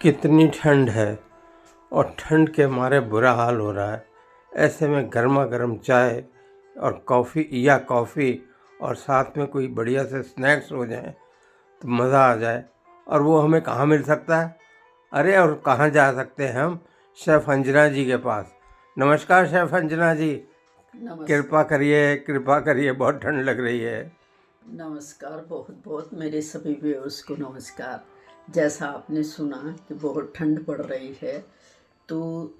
कितनी ठंड है और ठंड के मारे बुरा हाल हो रहा है। ऐसे में गर्मा गर्म चाय और कॉफ़ी और साथ में कोई बढ़िया से स्नैक्स हो जाएं तो मज़ा आ जाए। और वो हमें कहाँ मिल सकता है? अरे और कहाँ जा सकते हैं हम? शेफ़ अंजना जी के पास। नमस्कार शेफ़ अंजना जी। नमस्कार। कृपा करिए, बहुत ठंड लग रही है। नमस्कार, बहुत बहुत मेरे सभी व्यूअर्स को नमस्कार। जैसा आपने सुना कि बहुत ठंड पड़ रही है, तो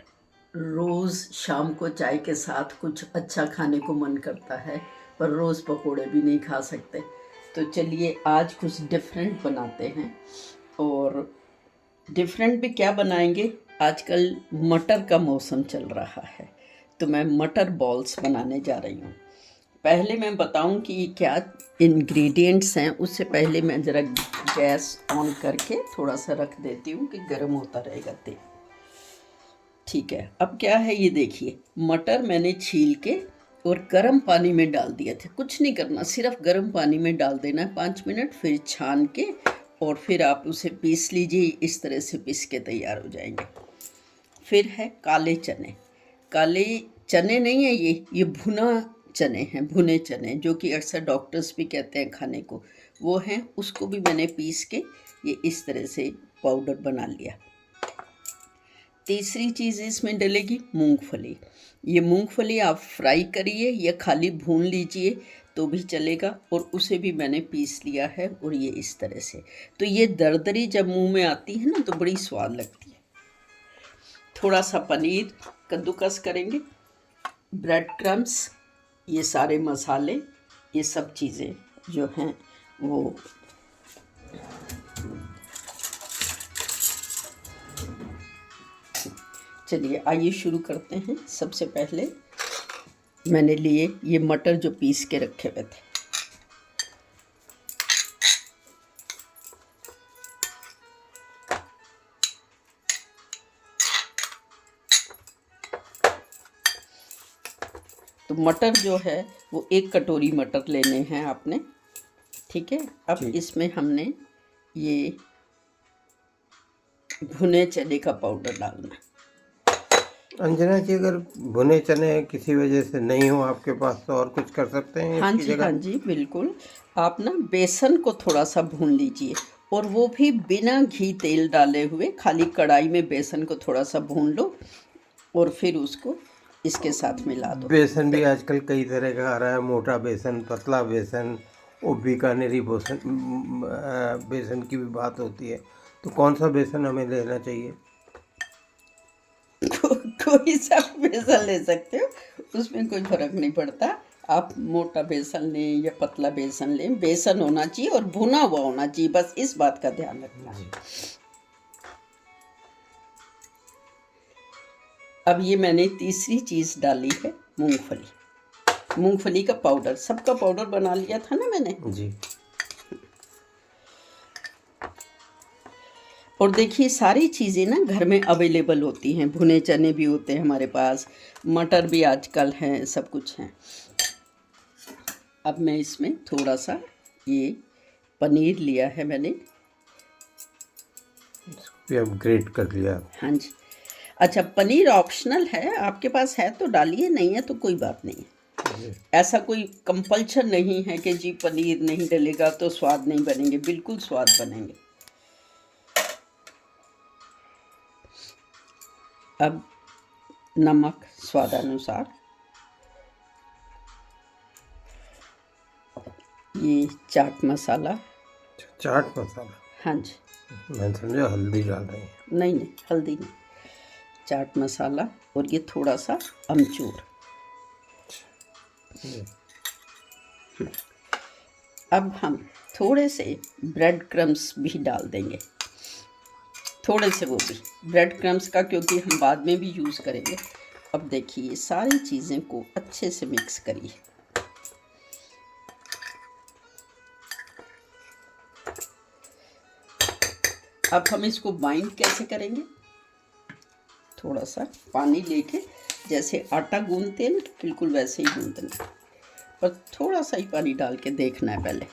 रोज़ शाम को चाय के साथ कुछ अच्छा खाने को मन करता है, पर रोज़ पकोड़े भी नहीं खा सकते। तो चलिए आज कुछ डिफरेंट बनाते हैं। और डिफरेंट भी क्या बनाएंगे, आजकल मटर का मौसम चल रहा है, तो मैं मटर बॉल्स बनाने जा रही हूँ। पहले मैं बताऊं कि ये क्या इंग्रेडिएंट्स हैं, उससे पहले मैं ज़रा गैस ऑन करके थोड़ा सा रख देती हूँ कि गर्म होता रहेगा तेल। ठीक है, अब क्या है ये देखिए, मटर मैंने छील के और गर्म पानी में डाल दिए थे। कुछ नहीं करना, सिर्फ गर्म पानी में डाल देना है 5 मिनट, फिर छान के और फिर आप उसे पीस लीजिए। इस तरह से पीस के तैयार हो जाएंगे। फिर है काले चने। काले चने नहीं है, ये भुना चने हैं, भुने चने, जो कि अक्सर डॉक्टर्स भी कहते हैं खाने को, वो हैं। उसको भी मैंने पीस के ये इस तरह से पाउडर बना लिया। तीसरी चीज़ इसमें डलेगी मूंगफली। ये मूंगफली आप फ्राई करिए या खाली भून लीजिए तो भी चलेगा, और उसे भी मैंने पीस लिया है। और ये इस तरह से, तो ये दरदरी जब मुंह में आती है ना तो बड़ी स्वाद लगती है। थोड़ा सा पनीर कद्दूकस करेंगे, ब्रेड क्रम्स, ये सारे मसाले, ये सब चीज़ें जो हैं वो चलिए आइए शुरू करते हैं। सबसे पहले मैंने लिए ये मटर जो पीस के रखे हुए थे। तो मटर जो है वो 1 कटोरी मटर लेने हैं आपने। ठीक है, अब इसमें हमने ये भुने चने का पाउडर डालना है। अंजना जी, अगर भुने चने किसी वजह से नहीं हो आपके पास तो और कुछ कर सकते हैं हाँ इसकी जी, जगह? हाँ जी, बिल्कुल। आप ना बेसन को थोड़ा सा भून लीजिए, और वो भी बिना घी तेल डाले हुए, खाली कढ़ाई में बेसन को थोड़ा सा भून लो और फिर उसको इसके साथ मिला दो। बेसन भी आजकल कई तरह का आ रहा है, मोटा बेसन, पतला बेसन, वो बीकानेरी बेसन की भी बात होती है। तो कौन सा बेसन हमें लेना चाहिए? कोई सा बेसन ले सकते हो, उसमें कोई फर्क नहीं पड़ता। आप मोटा बेसन लें या पतला बेसन लें, बेसन होना चाहिए और भुना हुआ होना चाहिए, बस इस बात का ध्यान रखना है। अब ये मैंने तीसरी चीज़ डाली है, मूंगफली। मूंगफली का पाउडर, सबका पाउडर बना लिया था ना मैंने जी। और देखिए सारी चीज़ें ना घर में अवेलेबल होती हैं। भुने चने भी होते हैं हमारे पास, मटर भी आजकल हैं, सब कुछ हैं। अब मैं इसमें थोड़ा सा ये पनीर लिया है मैंने, भी अब ग्रेट कर लिया। हाँ जी। अच्छा, पनीर ऑप्शनल है, आपके पास है तो डालिए, नहीं है तो कोई बात नहीं है। ऐसा कोई कंपल्शन नहीं है कि जी पनीर नहीं डलेगा तो स्वाद नहीं बनेंगे, बिल्कुल स्वाद बनेंगे। अब नमक स्वादानुसार, ये चाट मसाला। चाट मसाला? हाँ जी, मैं समझा हल्दी डाल रही हैं। नहीं नहीं, हल्दी नहीं, चाट मसाला। और ये थोड़ा सा अमचूर। अब हम थोड़े से ब्रेड क्रम्स भी डाल देंगे, थोड़े से वो भी ब्रेड क्रम्स का, क्योंकि हम बाद में भी यूज़ करेंगे। अब देखिए सारी चीज़ें को अच्छे से मिक्स करिए। अब हम इसको बाइंड कैसे करेंगे, थोड़ा सा पानी लेके, जैसे आटा गूंदते हैं ना, बिल्कुल वैसे ही गूंदना है, पर थोड़ा सा ही पानी डाल के देखना है पहले।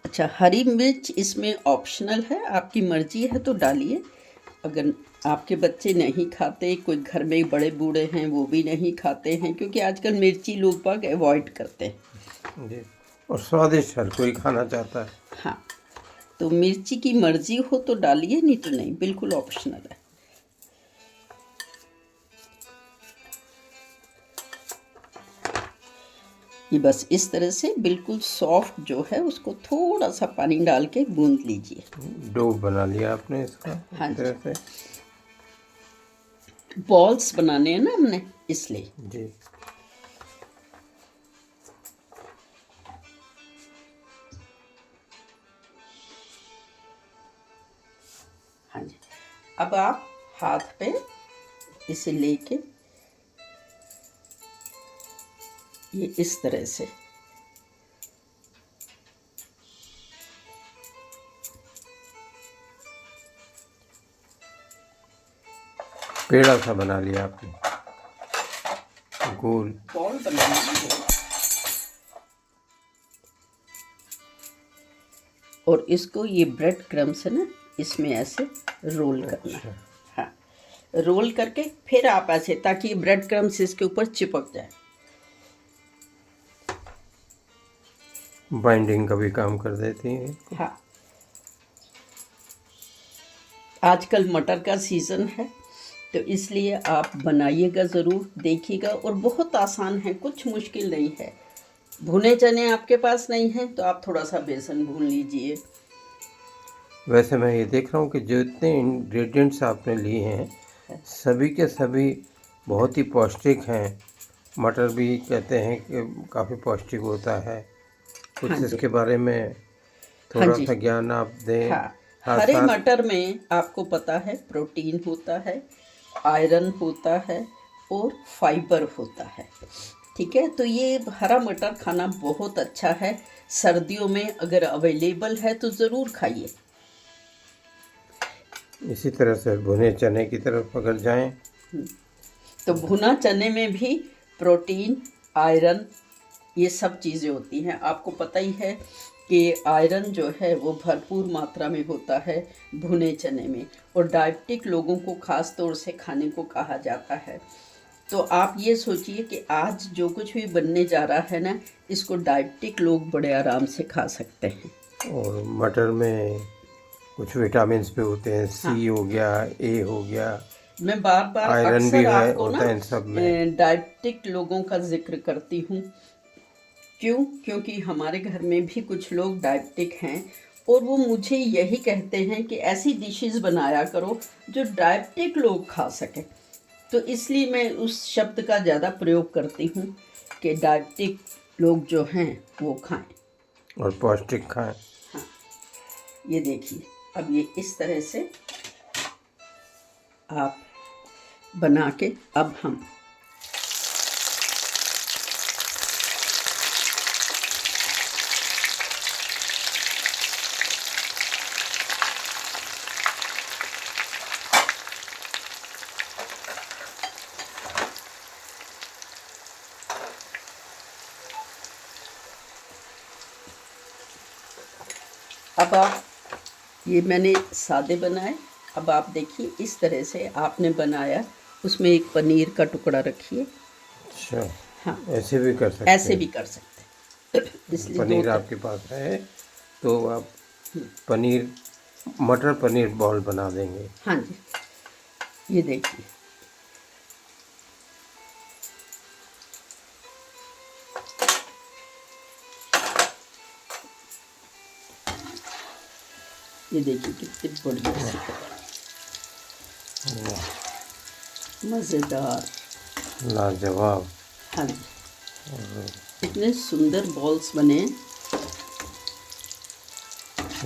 अच्छा, हरी मिर्च इसमें ऑप्शनल है, आपकी मर्जी है तो डालिए। अगर आपके बच्चे नहीं खाते, कोई घर में बड़े बूढ़े हैं वो भी नहीं खाते हैं, क्योंकि आजकल मिर्ची लोग बाग अवॉइड करते हैं। जी, और स्वादिष्ट हर कोई खाना चाहता है। हाँ, तो मिर्ची की मर्जी हो तो डालिए, नहीं तो नहीं, बिल्कुल ऑप्शनल है। ये बस इस तरह से बिल्कुल सॉफ्ट जो है उसको थोड़ा सा पानी डाल के गूंद लीजिए। डो बना लिया आपने इसका हाँ इस जी, तरह से। बॉल्स बनाने हैं ना हमने, इसलिए। जी, हाँ जी, अब आप हाथ पे इसे लेके ये इस तरह से पेड़ा सा बना लिया आपने गोल। बॉल बनाना है और इसको ये ब्रेड क्रम्स है ना, इसमें ऐसे रोल करना है। हाँ, रोल करके फिर आप ऐसे, ताकि ये ब्रेड क्रम्स इसके ऊपर चिपक जाए। बाइंडिंग का भी काम कर देती है। हाँ, आजकल मटर का सीज़न है तो इसलिए आप बनाइएगा ज़रूर, देखिएगा। और बहुत आसान है, कुछ मुश्किल नहीं है। भुने चने आपके पास नहीं हैं तो आप थोड़ा सा बेसन भून लीजिए। वैसे मैं ये देख रहा हूँ कि जितने इंग्रेडिएंट्स आपने लिए हैं सभी के सभी बहुत ही पौष्टिक हैं। मटर भी कहते हैं कि काफ़ी पौष्टिक होता है। हाँ कुछ जी, इसके बारे में हाँ थोड़ा जी, सा ज्ञान आप दें। हाँ। साथ हरे साथ मटर में आपको पता है प्रोटीन होता है, आयरन होता है और फाइबर होता है। ठीक है, तो ये हरा मटर खाना बहुत अच्छा है। सर्दियों में अगर अवेलेबल है तो ज़रूर खाइए। इसी तरह से भुने चने की तरफ अगर जाएं तो भुना चने में भी प्रोटीन, आयरन, ये सब चीज़ें होती हैं। आपको पता ही है कि आयरन जो है वो भरपूर मात्रा में होता है भुने चने में, और डायबिटिक लोगों को ख़ास तौर से खाने को कहा जाता है। तो आप ये सोचिए कि आज जो कुछ भी बनने जा रहा है ना, इसको डायबिटिक लोग बड़े आराम से खा सकते हैं। और मटर में कुछ विटामिन भी होते हैं, हाँ, सी हो गया, ए हो गया, मैं बार बार आयरन भी अक्सर है आपको ना होता है इन सब में। डायबिटिक लोगों का जिक्र करती हूँ। क्यों? क्योंकि हमारे घर में भी कुछ लोग डायबिटिक हैं और वो मुझे यही कहते हैं कि ऐसी डिशेस बनाया करो जो डायबिटिक लोग खा सकें। तो इसलिए मैं उस शब्द का ज़्यादा प्रयोग करती हूँ कि डायबिटिक लोग जो हैं वो खाएं। और पौष्टिक खाएं। हाँ, ये देखिए, अब ये इस तरह से आप बना के, अब हम अब आप, ये मैंने सादे बनाए। अब आप देखिए इस तरह से आपने बनाया, उसमें एक पनीर का टुकड़ा रखिए। अच्छा, हाँ, ऐसे भी कर सकते ऐसे हैं। भी कर सकते हैं। इसलिए दो पनीर आपके पास है तो आप पनीर, मटर पनीर बॉल बना देंगे। हाँ जी, ये देखिए, ये देखिए कितनी बढ़िया सी मज़ेदार। लाजवाब। हाँ जी, इतने सुंदर बॉल्स बने।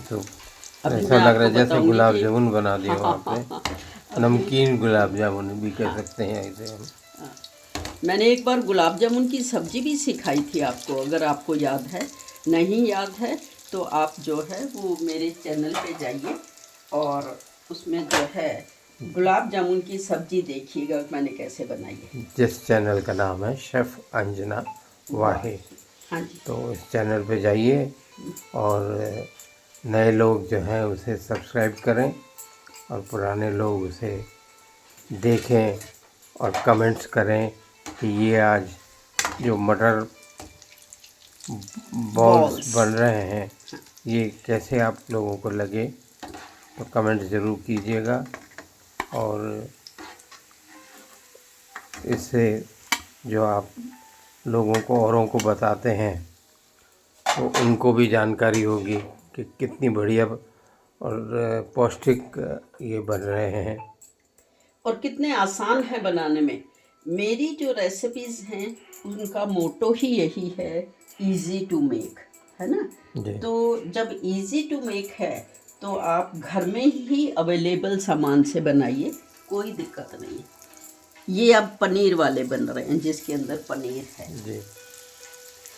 तो अभी ऐसा मैं लग रहा आपको है जैसे बताऊंगी गुलाब कि जामुन बना दिए हो आपने। नमकीन गुलाब जामुन भी कह सकते हैं इसे हम। मैंने एक बार गुलाब जामुन की सब्जी भी सिखाई थी आपको, अगर आपको याद है। नहीं याद है तो आप जो है वो मेरे चैनल पे जाइए और उसमें जो है गुलाब जामुन की सब्जी देखिएगा मैंने कैसे बनाई है। जिस चैनल का नाम है शेफ़ अंजना वाहे। हाँ जी। तो इस चैनल पे जाइए और नए लोग जो हैं उसे सब्सक्राइब करें और पुराने लोग उसे देखें और कमेंट्स करें कि ये आज जो मटर बॉल्स बॉल्स। बन रहे हैं ये कैसे आप लोगों को लगे, तो कमेंट ज़रूर कीजिएगा। और इससे जो आप लोगों को औरों को बताते हैं तो उनको भी जानकारी होगी कि कितनी बढ़िया और पौष्टिक ये बन रहे हैं। और कितने आसान है बनाने में। मेरी जो रेसिपीज़ हैं उनका मोटो ही यही है, इजी टू मेक, है ना। जी तो जब इजी टू मेक है तो आप घर में ही अवेलेबल सामान से बनाइए, कोई दिक्कत नहीं है। ये अब पनीर वाले बन रहे हैं जिसके अंदर पनीर है। जी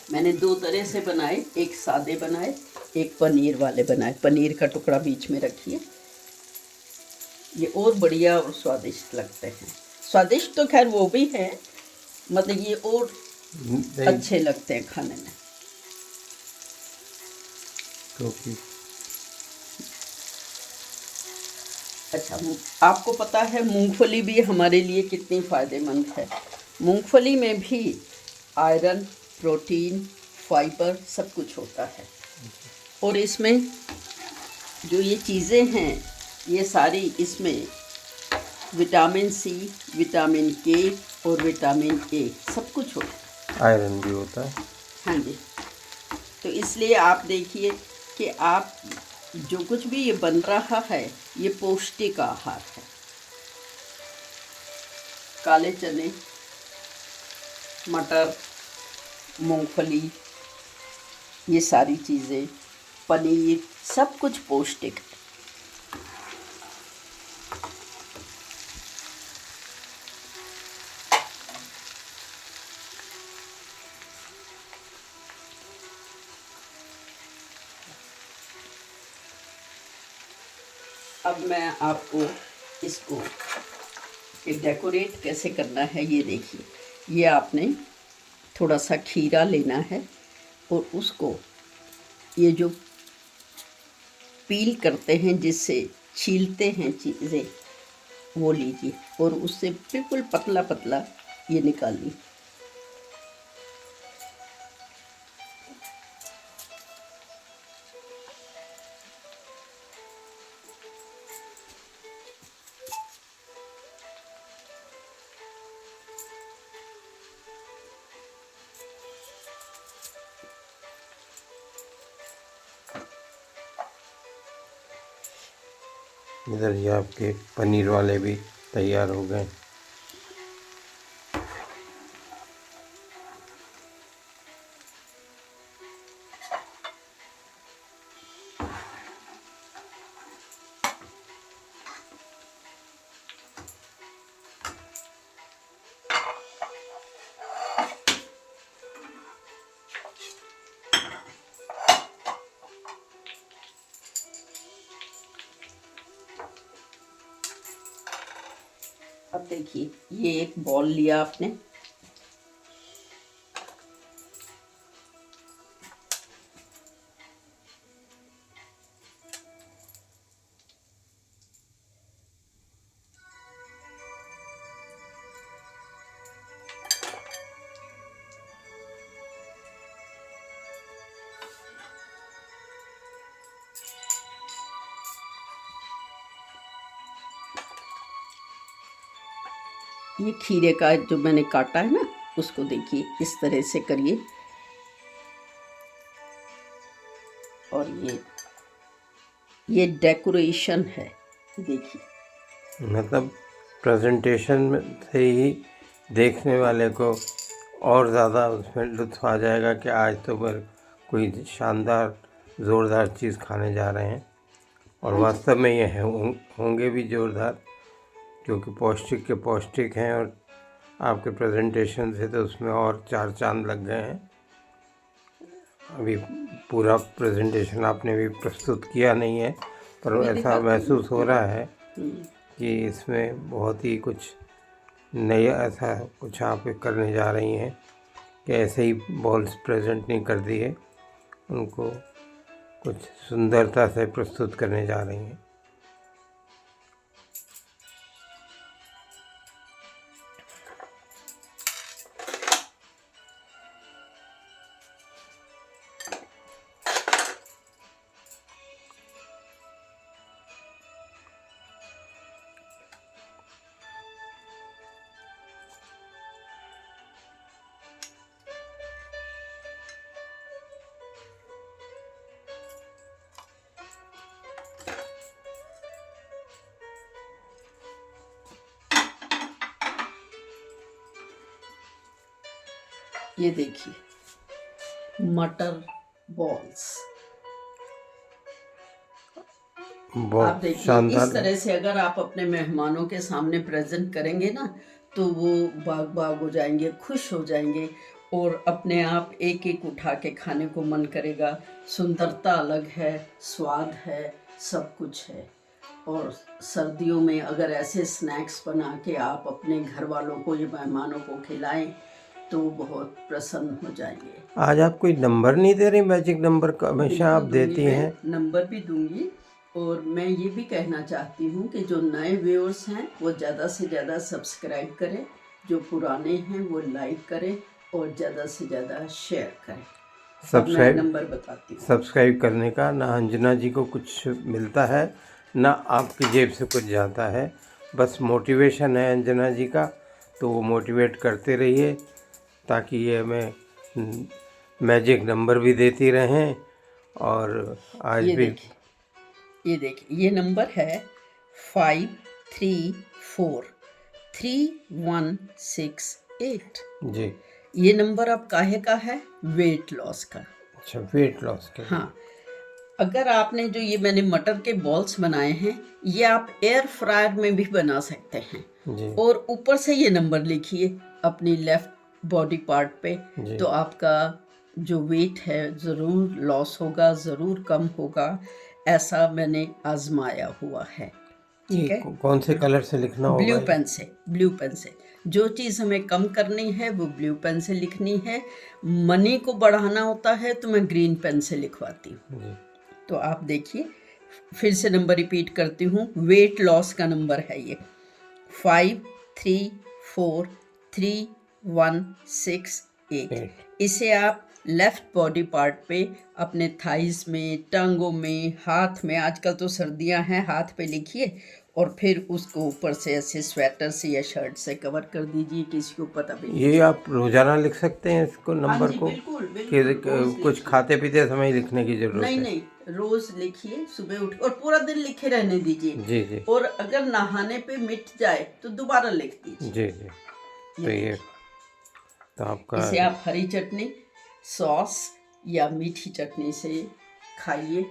मैंने 2 तरह से बनाए, एक सादे बनाए, एक पनीर वाले बनाए। पनीर का टुकड़ा बीच में रखिए, ये और बढ़िया और स्वादिष्ट लगते हैं। स्वादिष्ट तो खैर वो भी हैं, मतलब ये और नहीं, अच्छे लगते हैं खाने में। क्योंकि अच्छा, आपको पता है मूंगफली भी हमारे लिए कितनी फ़ायदेमंद है। मूंगफली में भी आयरन, प्रोटीन, फाइबर सब कुछ होता है। और इसमें जो ये चीज़ें हैं ये सारी इसमें विटामिन सी, विटामिन के और विटामिन ए सब कुछ होता है। आयरन भी होता है। हाँ जी। तो इसलिए आप देखिए कि आप जो कुछ भी ये बन रहा है ये पौष्टिक आहार है। काले चने, मटर, मूंगफली, ये सारी चीज़ें, पनीर, सब कुछ पौष्टिक है। अब मैं आपको इसको डेकोरेट कैसे करना है ये देखिए। ये आपने थोड़ा सा खीरा लेना है और उसको ये जो पील करते हैं जिससे छीलते हैं चीज़ें वो लीजिए और उससे बिल्कुल पतला पतला ये निकालिए। इधर ये आपके पनीर वाले भी तैयार हो गए। अब देखिए ये एक बॉल लिया आपने, ये खीरे का जो मैंने काटा है ना उसको देखिए इस तरह से करिए। और ये डेकोरेशन है, देखिए। मतलब प्रेजेंटेशन में से ही देखने वाले को और ज़्यादा उसमें लुत्फ़ आ जाएगा कि आज तो पर कोई शानदार ज़ोरदार चीज़ खाने जा रहे हैं। और वास्तव में ये होंगे भी ज़ोरदार, क्योंकि पौष्टिक के पौष्टिक हैं। और आपके प्रेजेंटेशन से तो उसमें और 4 चांद लग गए हैं। अभी पूरा प्रेजेंटेशन आपने भी प्रस्तुत किया नहीं है, पर ऐसा महसूस हो रहा है कि इसमें बहुत ही कुछ नया ऐसा कुछ आप करने जा रही हैं कि ऐसे ही बॉल्स प्रेजेंट नहीं कर दिए, उनको कुछ सुंदरता से प्रस्तुत करने जा रही हैं। ये देखिए मटर बॉल्स। आप बहुत देखिए इस शानदार। तरह से अगर आप अपने मेहमानों के सामने प्रेजेंट करेंगे ना तो वो बाग बाग हो जाएंगे, खुश हो जाएंगे और अपने आप एक एक उठा के खाने को मन करेगा। सुंदरता अलग है, स्वाद है, सब कुछ है। और सर्दियों में अगर ऐसे स्नैक्स बना के आप अपने घर वालों को या मेहमानों को खिलाएं तो बहुत प्रसन्न हो जाएंगे। आज आप कोई नंबर नहीं दे रही, मैजिक नंबर का हमेशा आप बिल्कुल देती दूंगी, हैं। मैं नंबर भी दूंगी। और मैं ये भी कहना चाहती हूँ कि जो नए व्यूअर्स हैं वो ज़्यादा से ज़्यादा सब्सक्राइब करें, जो पुराने हैं वो लाइक करें और ज़्यादा से ज़्यादा शेयर करें। अब मैं नंबर बताती हूँ। सब्सक्राइब करने का ना अंजना जी को कुछ मिलता है ना आपकी जेब से कुछ जाता है, बस मोटिवेशन है अंजना जी का, तो वो मोटिवेट करते रहिए ताकि ये हमें मैजिक नंबर भी देती रहें। और आज ये भी देखिए ये नंबर है 53433168। जी। ये नंबर अब काहे का है? वेट लॉस का। अच्छा, वेट लॉस के लिए। हाँ, अगर आपने जो ये मैंने मटर के बॉल्स बनाए हैं ये आप एयर फ्रायर में भी बना सकते हैं। जी और ऊपर से ये नंबर लिखिए अपनी लेफ्ट बॉडी पार्ट पे, जी। तो आपका जो वेट है ज़रूर लॉस होगा, ज़रूर कम होगा। ऐसा मैंने आजमाया हुआ है। ये ठीक है, कौन से कलर से लिखना होगा? ब्लू पेन से। ब्लू पेन से जो चीज़ हमें कम करनी है वो ब्लू पेन से लिखनी है। मनी को बढ़ाना होता है तो मैं ग्रीन पेन से लिखवाती हूँ। जी। तो आप देखिए, फिर से नंबर रिपीट करती हूँ। वेट लॉस का नंबर है ये 53433168। इसे आप लेफ्ट बॉडी पार्ट पे अपने थाइस में, टांगों में, हाथ में, आजकल तो सर्दियां हैं, हाथ पे लिखिए और फिर उसको ऊपर से ऐसे स्वेटर से या शर्ट से कवर कर दीजिए, किसी को पता भी नहीं। ये आप रोजाना लिख सकते हैं इसको, नंबर जी, को? बिल्कुल, कि बिल्कुल, रोज कुछ लिखिए। खाते पीते समय ही लिखने की जरूरत नहीं है? नहीं, रोज लिखिए, सुबह उठ और पूरा दिन लिखे रहने दीजिए। जी जी और अगर नहाने पे मिट जाए तो दोबारा लिख दीजिए। जी जी। तो ये तो आपका इसे आप हरी चटनी, सॉस या मीठी चटनी से खाइए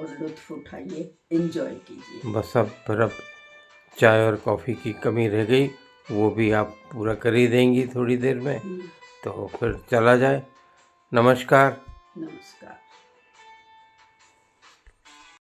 और लुत्फ उठाइए, एंजॉय कीजिए। बस अब फिर अब चाय और कॉफ़ी की कमी रह गई, वो भी आप पूरा कर ही देंगी थोड़ी देर में, तो फिर चला जाए। नमस्कार। नमस्कार।